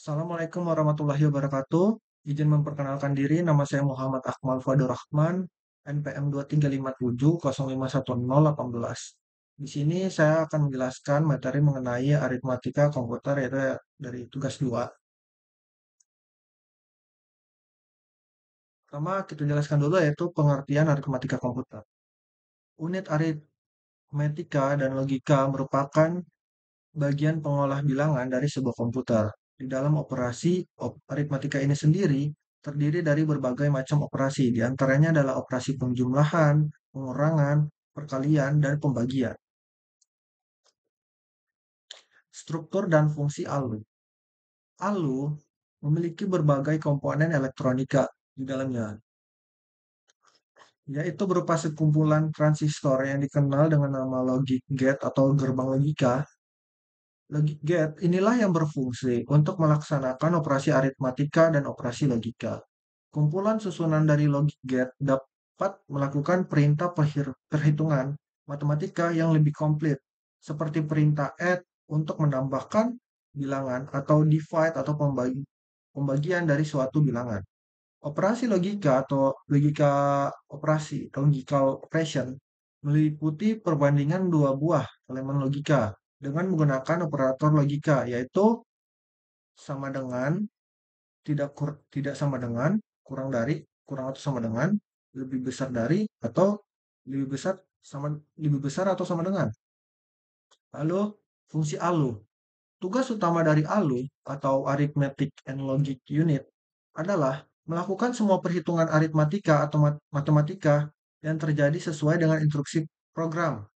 Assalamualaikum warahmatullahi wabarakatuh. Izin memperkenalkan diri, nama saya Muhammad Akmal Fadul Rahman, NPM 2357051018. Di sini saya akan menjelaskan materi mengenai aritmatika komputer, yaitu dari tugas 2. Pertama, kita jelaskan dulu yaitu pengertian aritmatika komputer. Unit aritmatika dan logika merupakan bagian pengolah bilangan dari sebuah komputer. Di dalam operasi aritmatika ini sendiri terdiri dari berbagai macam operasi, di antaranya adalah operasi penjumlahan, pengurangan, perkalian, dan pembagian. Struktur dan fungsi ALU. ALU memiliki berbagai komponen elektronika di dalamnya, yaitu berupa sekumpulan transistor yang dikenal dengan nama logic gate atau gerbang logika. Logic gate inilah yang berfungsi untuk melaksanakan operasi aritmatika dan operasi logika. Kumpulan susunan dari logic gate dapat melakukan perintah perhitungan matematika yang lebih komplit, seperti perintah add untuk menambahkan bilangan atau divide atau pembagian dari suatu bilangan. Operasi logika atau logical operation meliputi perbandingan dua buah elemen logika dengan menggunakan operator logika, yaitu sama dengan, tidak sama dengan, kurang dari, kurang atau sama dengan, lebih besar dari, atau lebih besar lebih besar atau sama dengan. Lalu fungsi ALU. Tugas utama dari ALU atau Arithmetic and Logic Unit adalah melakukan semua perhitungan aritmatika atau matematika yang terjadi sesuai dengan instruksi program.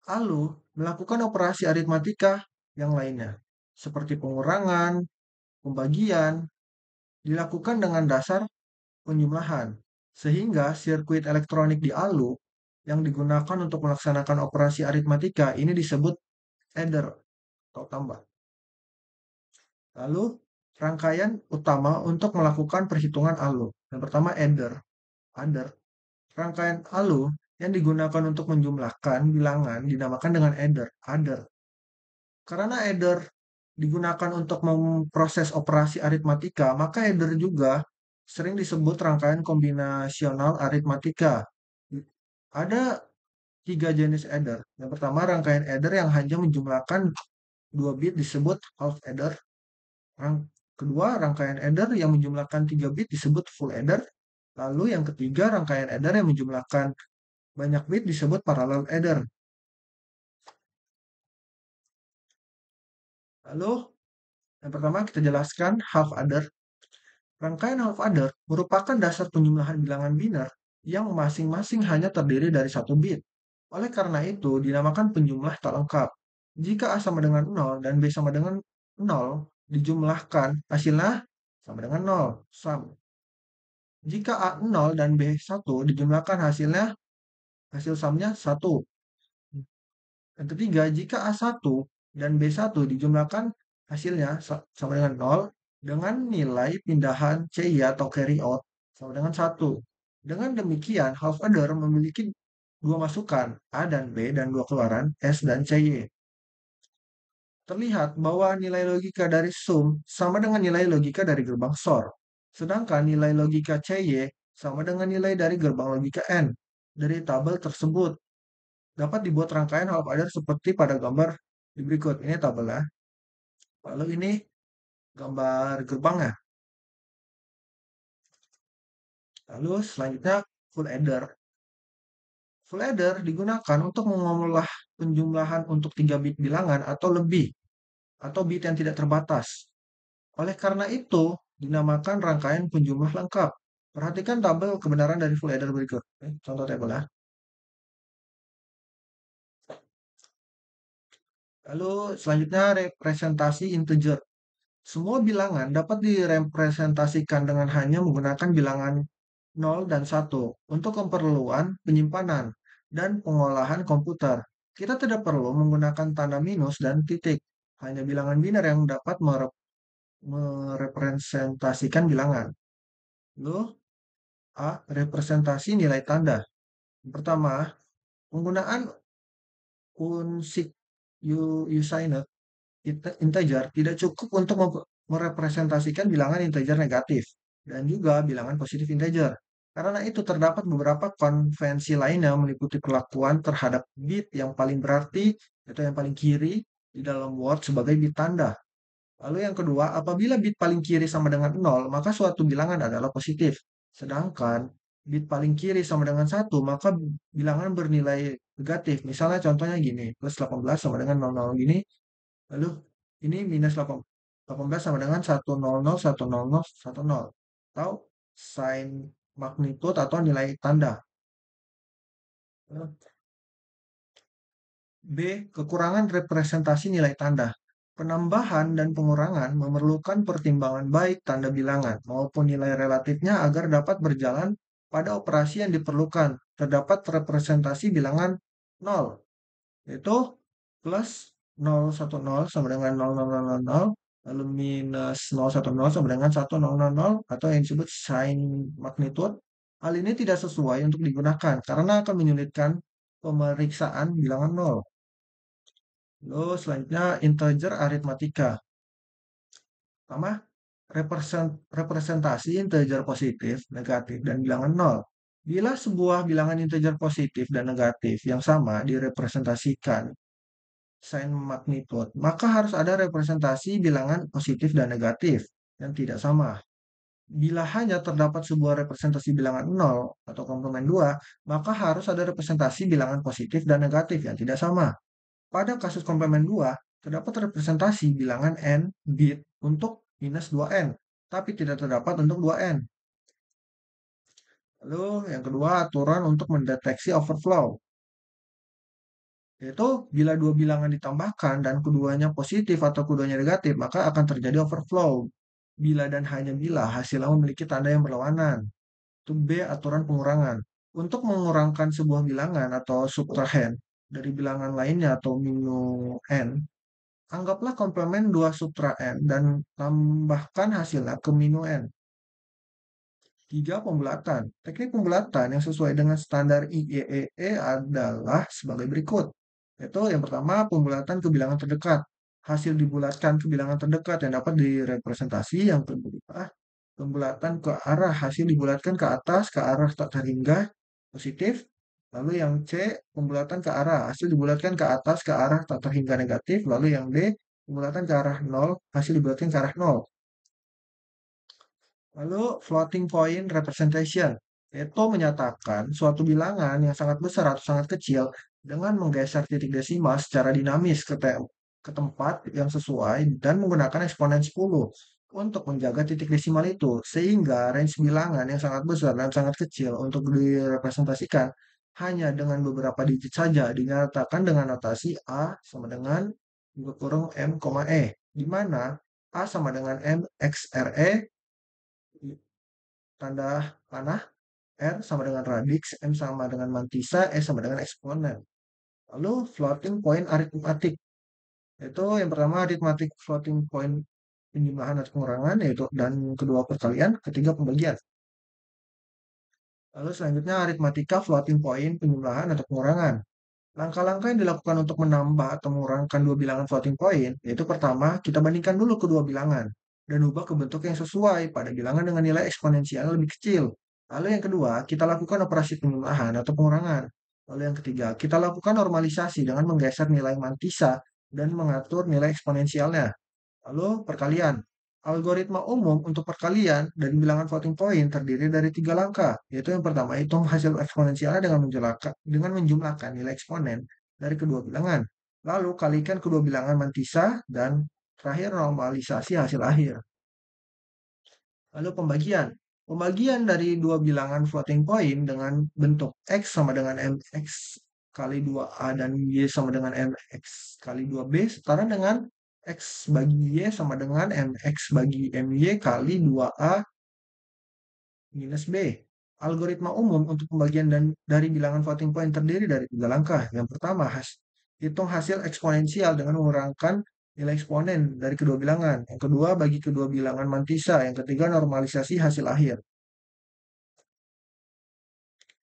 ALU melakukan operasi aritmatika yang lainnya, seperti pengurangan, pembagian, dilakukan dengan dasar penjumlahan, sehingga sirkuit elektronik di ALU yang digunakan untuk melaksanakan operasi aritmatika ini disebut adder atau tambah. Lalu, rangkaian utama untuk melakukan perhitungan ALU. Yang pertama adder. Rangkaian ALU yang digunakan untuk menjumlahkan bilangan dinamakan dengan adder. Karena adder digunakan untuk memproses operasi aritmatika, maka adder juga sering disebut rangkaian kombinasional aritmatika. Ada tiga jenis adder. Yang pertama, rangkaian adder yang hanya menjumlahkan 2 bit disebut half adder. Kedua, rangkaian adder yang menjumlahkan 3 bit disebut full adder. Lalu yang ketiga, rangkaian adder yang menjumlahkan banyak bit disebut parallel adder. Lalu, yang pertama kita jelaskan half adder. Rangkaian half adder merupakan dasar penjumlahan bilangan biner yang masing-masing hanya terdiri dari 1 bit. Oleh karena itu, dinamakan penjumlah tak lengkap. Jika A sama dengan 0 dan B sama dengan 0, dijumlahkan, hasilnya sama dengan 0, sum. Jika A 0 dan B 1 dijumlahkan, hasil sumnya 1. Yang ketiga, jika A1 dan B1 dijumlahkan, hasilnya sama dengan 0 dengan nilai pindahan CY atau carry out sama dengan 1. Dengan demikian, half adder memiliki dua masukan, A dan B, dan dua keluaran, S dan CY. Terlihat bahwa nilai logika dari sum sama dengan nilai logika dari gerbang SOR. Sedangkan nilai logika CY sama dengan nilai dari gerbang logika N. Dari tabel tersebut dapat dibuat rangkaian half adder seperti pada gambar di berikut. Ini tabelnya. Lalu ini gambar gerbangnya. Lalu selanjutnya full adder. Full adder digunakan untuk mengolah penjumlahan untuk 3 bit bilangan atau lebih, atau bit yang tidak terbatas. Oleh karena itu, dinamakan rangkaian penjumlah lengkap. Perhatikan tabel kebenaran dari full adder berikut. Contoh tabelnya. Lalu selanjutnya representasi integer. Semua bilangan dapat direpresentasikan dengan hanya menggunakan bilangan 0 dan 1 untuk keperluan penyimpanan dan pengolahan komputer. Kita tidak perlu menggunakan tanda minus dan titik. Hanya bilangan biner yang dapat merepresentasikan bilangan. Lalu A. Representasi nilai tanda. Yang pertama, penggunaan unsik unsigned integer tidak cukup untuk merepresentasikan bilangan integer negatif dan juga bilangan positif integer. Karena itu terdapat beberapa konvensi lainnya meliputi perlakuan terhadap bit yang paling berarti atau yang paling kiri di dalam Word sebagai bit tanda. Lalu yang kedua, apabila bit paling kiri sama dengan nol, maka suatu bilangan adalah positif. Sedangkan bit paling kiri sama dengan satu, maka bilangan bernilai negatif. Misalnya contohnya gini, plus 18 sama dengan 00 gini, lalu ini minus 18 sama dengan 100, 100, 10. Atau sign magnitude atau nilai tanda. B. Kekurangan representasi nilai tanda. Penambahan dan pengurangan memerlukan pertimbangan baik tanda bilangan maupun nilai relatifnya agar dapat berjalan pada operasi yang diperlukan. Terdapat representasi bilangan 0, yaitu plus 010 sama dengan 0000, lalu minus 010 sama dengan 1000 atau yang disebut sign magnitude. Hal ini tidak sesuai untuk digunakan karena akan menyulitkan pemeriksaan bilangan 0. Lalu selanjutnya integer aritmatika. Pertama, representasi integer positif, negatif, dan bilangan nol. Bila sebuah bilangan integer positif dan negatif yang sama direpresentasikan sign magnitude, maka harus ada representasi bilangan positif dan negatif yang tidak sama. Bila hanya terdapat sebuah representasi bilangan nol atau komplemen 2, maka harus ada representasi bilangan positif dan negatif yang tidak sama. Pada kasus komplemen 2, terdapat representasi bilangan n bit untuk minus 2n, tapi tidak terdapat untuk 2n. Lalu yang kedua, aturan untuk mendeteksi overflow. Yaitu bila dua bilangan ditambahkan dan keduanya positif atau keduanya negatif, maka akan terjadi overflow. Bila dan hanya bila hasilnya memiliki tanda yang berlawanan. Itu B, aturan pengurangan. Untuk mengurangkan sebuah bilangan atau subtrahend dari bilangan lainnya atau minus n, anggaplah komplemen 2 sutra n dan tambahkan hasilnya ke minu n. 3. Pembulatan. Teknik pembulatan yang sesuai dengan standar IEEE adalah sebagai berikut. Yaitu yang pertama, pembulatan ke bilangan terdekat. Hasil dibulatkan ke bilangan terdekat yang dapat direpresentasi. Yang kedua, pembulatan ke arah hasil dibulatkan ke atas, ke arah tak terhingga, positif. Lalu yang C, pembulatan ke arah hasil dibulatkan ke atas, ke arah tak terhingga, negatif. Lalu yang D, pembulatan ke arah 0, hasil dibulatkan ke arah 0. Lalu floating point representation, yaitu menyatakan suatu bilangan yang sangat besar atau sangat kecil dengan menggeser titik desimal secara dinamis ke tempat yang sesuai dan menggunakan eksponen 10 untuk menjaga titik desimal itu. Sehingga range bilangan yang sangat besar dan sangat kecil untuk direpresentasikan hanya dengan beberapa digit saja dinyatakan dengan notasi A sama dengan juga kurung M, E, di mana A sama dengan M X R E, tanda panah, R sama dengan radix, M sama dengan mantisa, E sama dengan eksponen. Lalu floating point aritmatik, yaitu yang pertama aritmatik floating point penjumlahan atau pengurangan, yaitu dan kedua perkalian, ketiga pembagian. Lalu selanjutnya aritmatika floating point penjumlahan atau pengurangan. Langkah-langkah yang dilakukan untuk menambah atau mengurangkan dua bilangan floating point, yaitu pertama, kita bandingkan dulu kedua bilangan dan ubah ke bentuk yang sesuai pada bilangan dengan nilai eksponensial lebih kecil. Lalu yang kedua, kita lakukan operasi penjumlahan atau pengurangan. Lalu yang ketiga, kita lakukan normalisasi dengan menggeser nilai mantisa dan mengatur nilai eksponensialnya. Lalu perkalian. Algoritma umum untuk perkalian dan bilangan floating point terdiri dari tiga langkah, yaitu yang pertama hitung hasil eksponensialnya dengan menjumlahkan nilai eksponen dari kedua bilangan. Lalu kalikan kedua bilangan mantisa dan terakhir normalisasi hasil akhir. Lalu pembagian. Pembagian dari dua bilangan floating point dengan bentuk X sama dengan MX kali 2A dan Y sama dengan MX kali 2B setara dengan X bagi Y sama dengan MX bagi MY kali 2A minus B. Algoritma umum untuk pembagian dari bilangan floating point terdiri dari tiga langkah. Yang pertama, hitung hasil eksponensial dengan mengurangkan nilai eksponen dari kedua bilangan. Yang kedua, bagi kedua bilangan mantisa. Yang ketiga, normalisasi hasil akhir.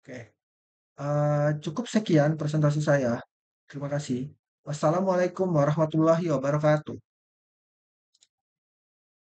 Oke, cukup sekian presentasi saya. Terima kasih. Wassalamualaikum warahmatullahi wabarakatuh.